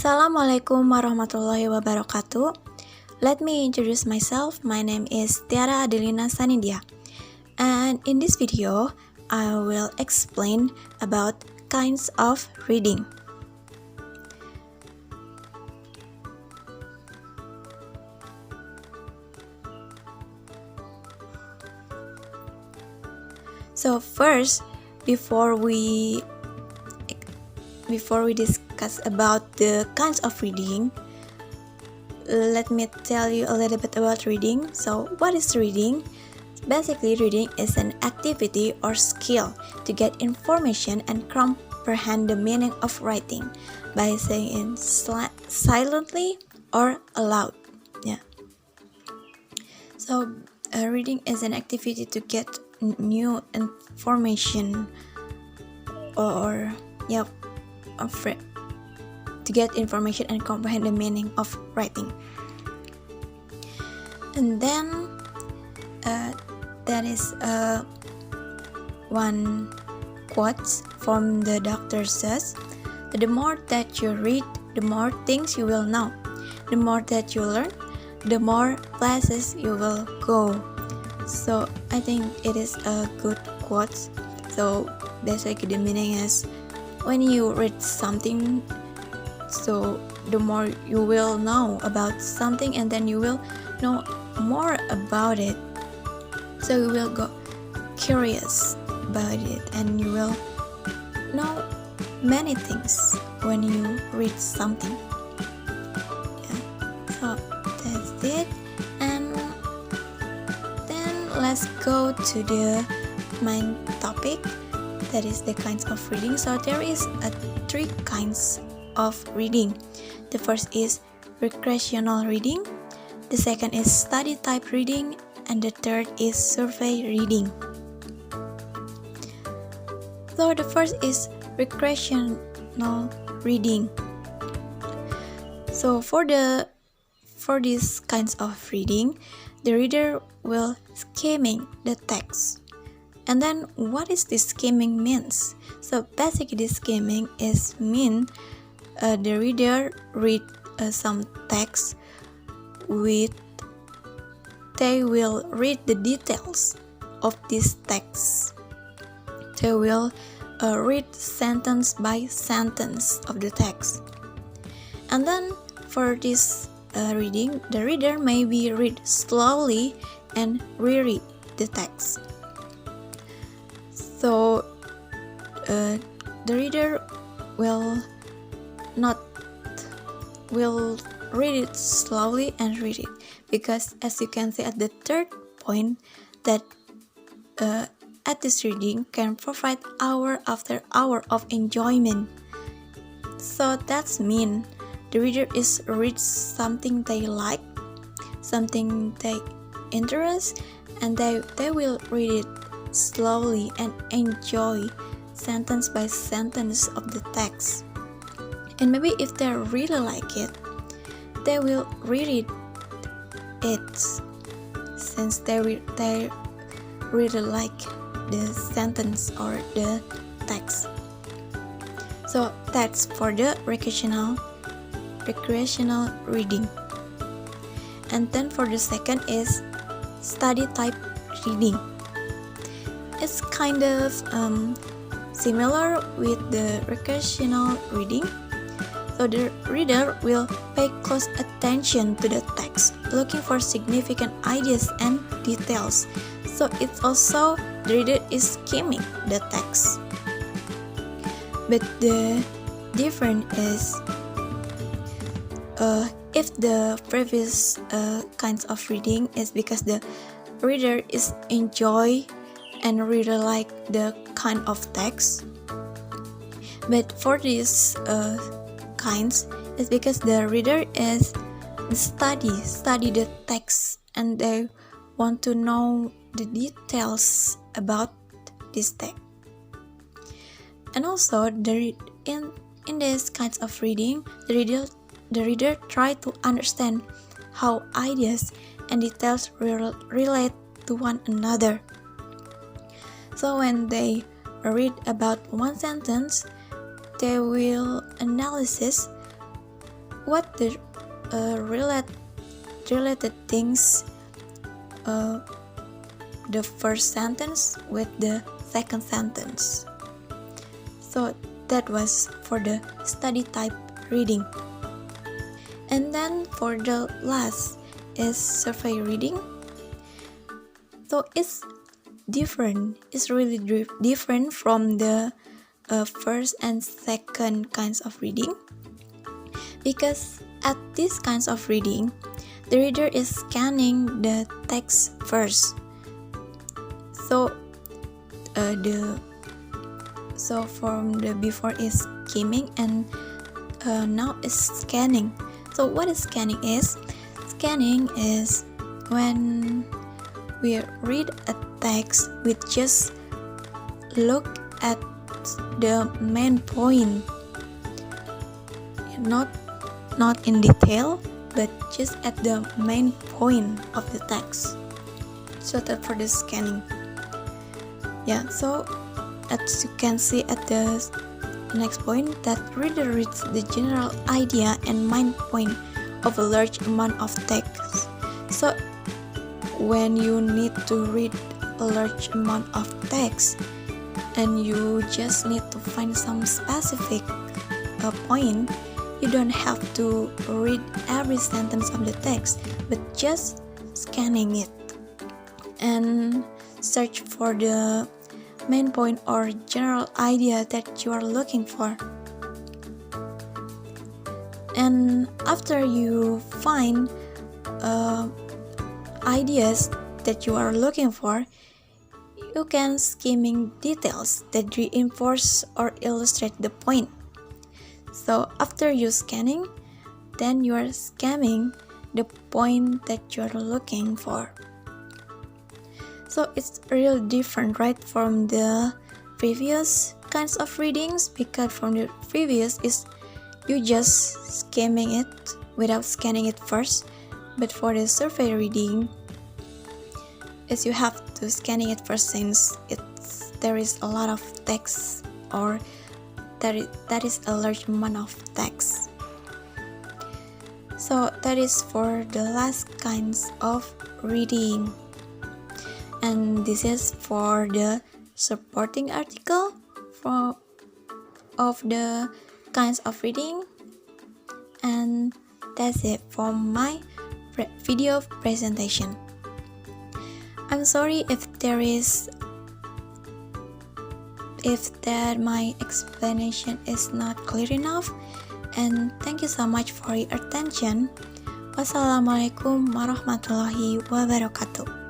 Assalamualaikum warahmatullahi wabarakatuh. Let me introduce myself. My name is Tiara Adelina Sanindia. And in this video, I will explain about kinds of reading. So first, before we discuss about the kinds of reading, let me tell you a little bit about reading. So what is reading? Basically, reading is an activity or skill to get information and comprehend the meaning of writing by saying it silently or aloud. Yeah. So reading is an activity to get new information to get information and comprehend the meaning of writing. And then there is one quote from the Dr. says, the more that you read, the more things you will know. The more that you learn, the more places you will go. So I think it is a good quote. So basically the meaning is, when you read something, so the more you will know about something, and then you will know more about it. So you will go curious about it, and you will know many things when you read something. Yeah. So that's it. And then let's go to the main topic. That is the kinds of reading. So there is three kinds of reading. The first is recreational reading, the second is study type reading, and the third is survey reading. So the first is recreational reading. So for these kinds of reading, the reader will skimming the text. And then what is this skimming means? So basically skimming is mean the reader read some text they will read the details of this text. They will read sentence by sentence of the text. And then for this reading, the reader maybe read slowly and reread the text. So the reader will read it slowly and read it, because as you can see at the third point, that at this reading can provide hour after hour of enjoyment. So that's mean the reader is read something they like, something they interest, and they will read it slowly and enjoy sentence by sentence of the text. And maybe if they really like it, they will read it since they really like the sentence or the text. So that's for the recreational reading. And then for the second is study type reading. It's kind of similar with the recreational reading. So the reader will pay close attention to the text, looking for significant ideas and details. So it's also the reader is skimming the text. But the difference is if the previous kinds of reading is because the reader is enjoy and really like the kind of text. But for these kinds, it's because the reader is study the text, and they want to know the details about this text. And also in these kinds of reading, the reader try to understand how ideas and details relate to one another. So when they read about one sentence, they will analyze what the related things the first sentence with the second sentence. So that was for the study type reading. And then for the last is survey reading. So it's different. It's really different from the first and second kinds of reading, because at these kinds of reading, the reader is scanning the text first. So from the before is skimming and now is scanning. So what is scanning is? Scanning is when we read a text, we just look at the main point, not in detail, but just at the main point of the text. So that for the scanning. Yeah, so as you can see at the next point, that reader reads the general idea and main point of a large amount of text. So when you need to read a large amount of text and you just need to find some specific point, you don't have to read every sentence of the text, but just scanning it and search for the main point or general idea that you are looking for. And after you find ideas that you are looking for, you can skimming details that reinforce or illustrate the point. So after you scanning, then you are scanning the point that you are looking for. So it's really different, right, from the previous kinds of readings, because from the previous is you just skimming it without scanning it first, but for the survey reading is you have to scanning it first, since there is a lot of text, or that is a large amount of text. So that is for the last kinds of reading. And this is for the supporting article of the kinds of reading. And that's it for my video presentation. I'm sorry if my explanation is not clear enough, and thank you so much for your attention. Wassalamualaikum warahmatullahi wabarakatuh.